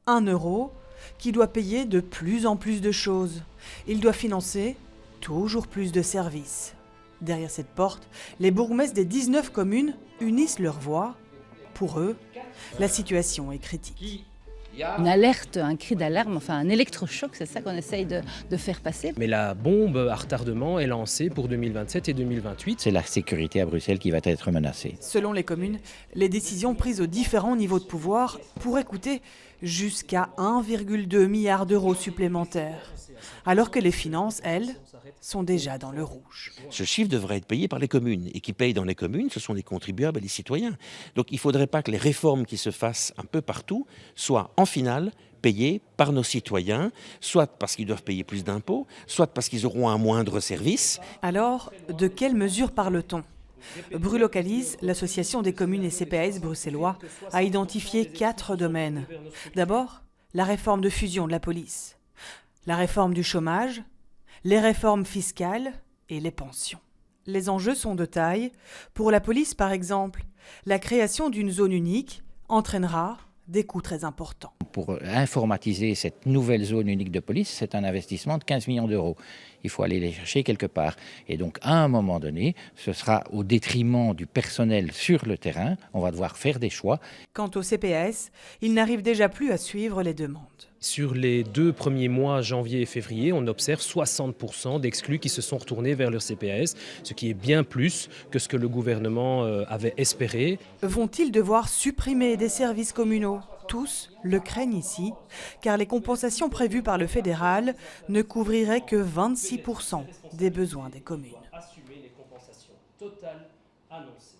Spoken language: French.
1 euro qui doit payer de plus en plus de choses. Il doit financer toujours plus de services. Derrière cette porte, les bourgmestres des 19 communes unissent leurs voix. Pour eux, la situation est critique. Une alerte, un cri d'alarme, enfin un électrochoc, c'est ça qu'on essaye de faire passer. Mais la bombe à retardement est lancée pour 2027 et 2028. C'est la sécurité à Bruxelles qui va être menacée. Selon les communes, les décisions prises aux différents niveaux de pouvoir pourraient coûter jusqu'à 1,2 milliard d'euros supplémentaires, alors que les finances, elles, sont déjà dans le rouge. Ce chiffre devrait être payé par les communes. Et qui payent dans les communes, ce sont les contribuables et les citoyens. Donc il ne faudrait pas que les réformes qui se fassent un peu partout soient en finale payées par nos citoyens, soit parce qu'ils doivent payer plus d'impôts, soit parce qu'ils auront un moindre service. Alors, de quelles mesures parle-t-on ? Brulocalise, l'association des communes et CPAS bruxellois, a identifié 4 domaines. D'abord, la réforme de fusion de la police, la réforme du chômage, les réformes fiscales et les pensions. Les enjeux sont de taille. Pour la police, par exemple, la création d'une zone unique entraînera des coûts très importants. Pour informatiser cette nouvelle zone unique de police, c'est un investissement de 15 millions d'euros. Il faut aller les chercher quelque part. Et donc, à un moment donné, ce sera au détriment du personnel sur le terrain. On va devoir faire des choix. Quant au CPAS, il n'arrive déjà plus à suivre les demandes. Sur les 2 premiers mois, janvier et février, on observe 60% d'exclus qui se sont retournés vers leur CPAS, ce qui est bien plus que ce que le gouvernement avait espéré. Vont-ils devoir supprimer des services communaux ? Tous le craignent ici, car les compensations prévues par le fédéral ne couvriraient que 26% des besoins des communes. Assumer les compensations totales annoncées.